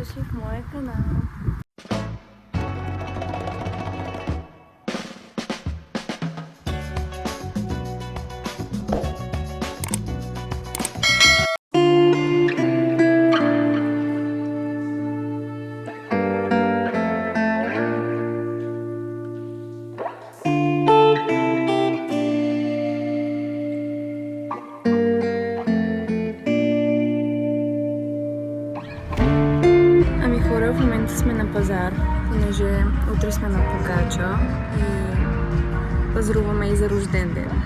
дошли в моя канал. В момента сме на пазар, понеже утре сме на Погача и пазаруваме и за рожден ден.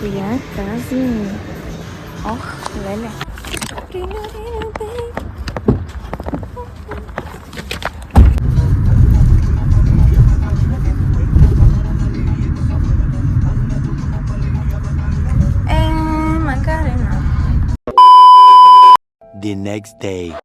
Коя е тази? Ох, леле! Макарена! The next day.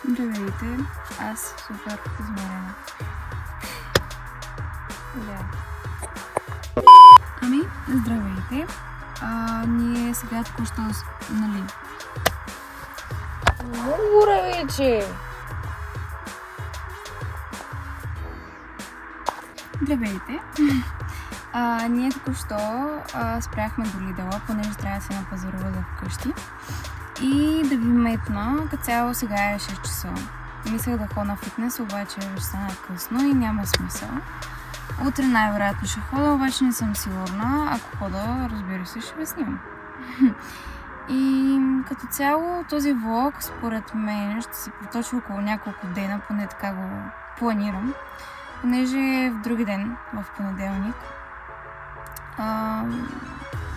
Здравейте, аз супер изморена. Ами, здравейте. Ние сега току-що, нали? Много вече! Здравейте. Ние току-що спряхме до Лидъла, понеже трябва да се напазарува за вкъщи. И да ви метна, като цяло сега е 6 часа. Мислех да ходя на фитнес, обаче вече стана късно и няма смисъл. Утре най-вероятно ще хода, обаче не съм сигурна. Ако хода, разбира се, ще ви снимам. И като цяло този влог, според мен, ще се проточи около няколко дена, поне така го планирам. Понеже в други ден, в понеделник,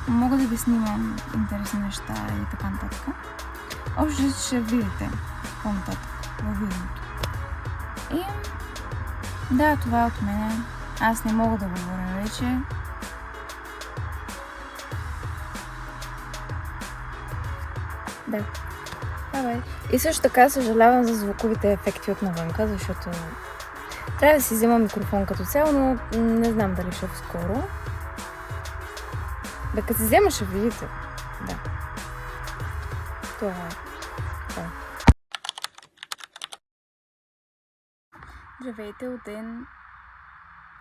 мога да ви снимам интересни неща и така нататък. Общо ще видите по-нататък във видеото. И да, това е от мене. Аз не мога да говоря вече. Да. Бай-бай. И също така съжалявам за звуковите ефекти от навънка, защото трябва да си взема микрофон като цяло, но не знам дали ще скоро. Да, като си взема, ще видите. Да. Това е. Здравейте от ден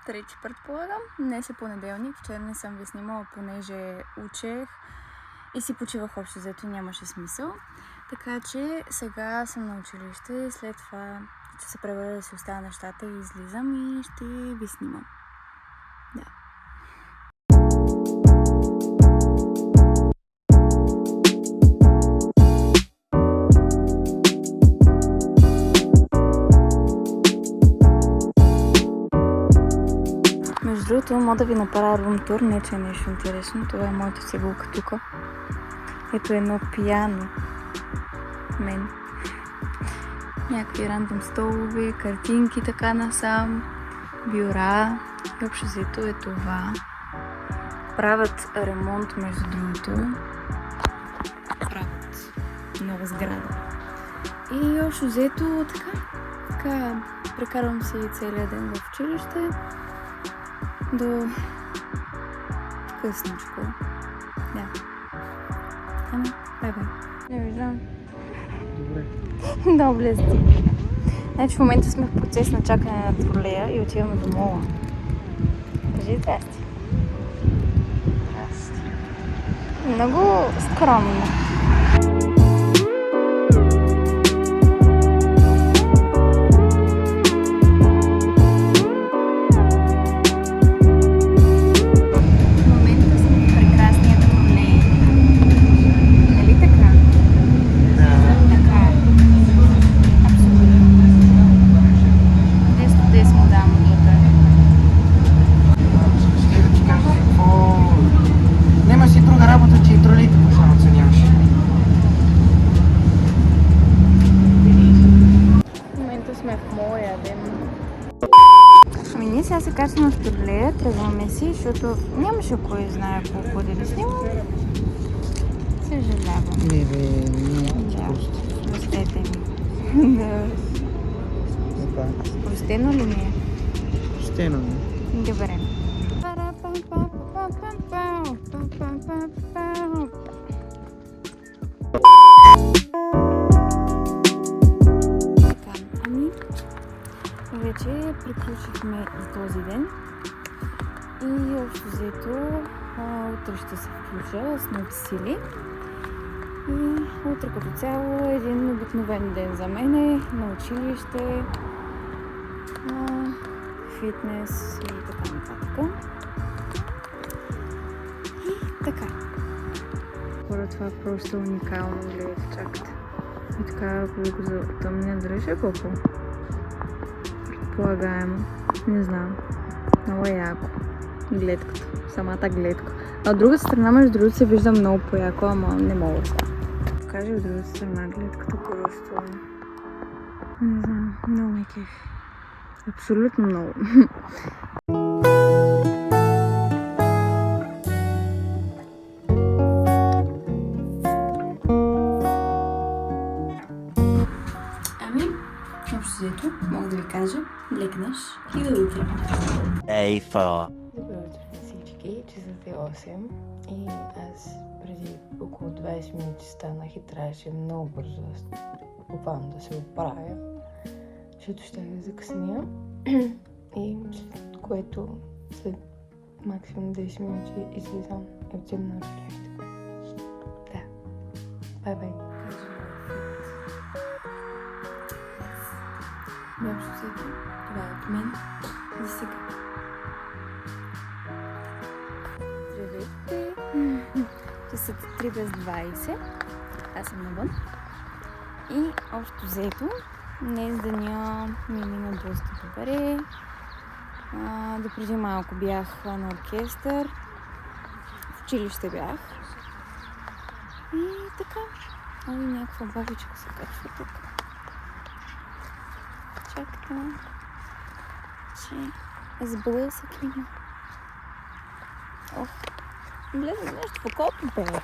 трети, предполагам. Днес е понеделник. Вчера не съм ви снимала, понеже учех и си почивах общо, взето нямаше смисъл. Така че сега съм на училище и след това Ще се пребера да си оставя нещата и излизам и ще ви снимам. Да. Между другото, мога да ви направя рум тур, не че е нещо интересно. Това е моята цигулка тук. Ето едно пияно. Мен. Някакви рандом столове, картинки така насам, бюра. И общо взето е това. Правят ремонт, между другото. Правят нова сграда. И общо взето така прекарвам си целият ден в училище. До късничко. Да. Ами, бай-бай. Не виждам. Добре. Добре сти. Значи в момента сме в процес на чакане на тролея и отиваме до мола. Кажи здрасти. Здрасти. Много скромно. Сега се качваме в тролея, тръгваме си, защото нямаше кой знае колко да ви снимам. Съжалявам. Не бе, да. Простете ми. Да. Простено ли ми е? Простено ми е. Добре. Вече приключихме за този ден и общо взето утре ще се включа с нови сили и утре като цяло е един обикновен ден за мен на училище, фитнес и така нататък. И така. Хора, това просто уникално гледате, чакате. И така, ако ви го затъмня, дали ще е колко? Полагаемо. Не знам. Много е яко. Гледката. Самата гледка. А от другата страна, между другото, се вижда много по-яко, ама не мога сега. Покажи от другата страна гледката просто. Не знам. Много ме кефи. Абсолютно много. Взето, мога да ви кажа, легнеш и да утре. Добро утро на всички, часът е 8 и аз преди около 20 минути станах и трябваше много бързо буквално да се оправя, защото ще да закъсня и след което след максимум 10 минути излизам и отивам на училище. Да. Бай-бай. Общо взето, това е от мен за сега. Здравейте! Часът е 3 без 20. Аз съм навън. И общо взето, днес деня ми мина доста добре. Допреди малко бях на оркестър. В училище бях. И така. Ой, някаква бабичка се качва тук. Чакайте, че сблъсък има. Ох, влезе нещо по копи, бе.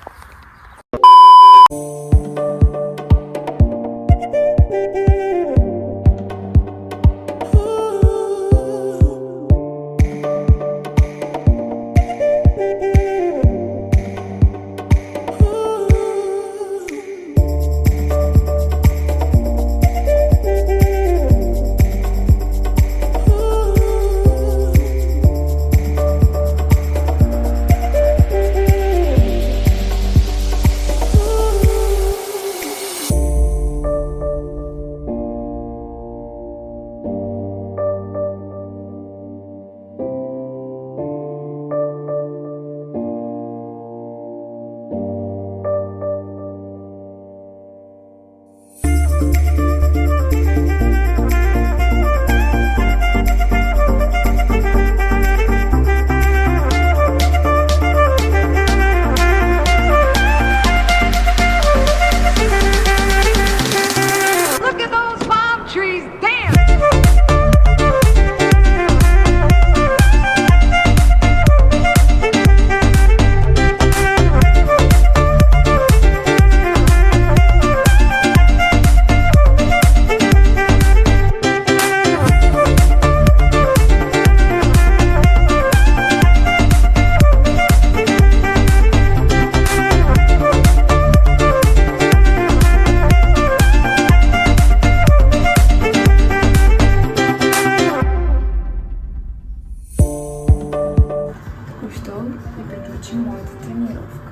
Току-що ми приключи моята тренировка.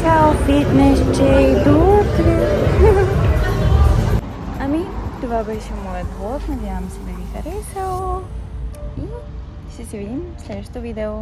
Чао, фитнес, Джей, до утре! Ами, това беше моят влог. Надявам се да ви харесал. И ще се видим в следващото видео.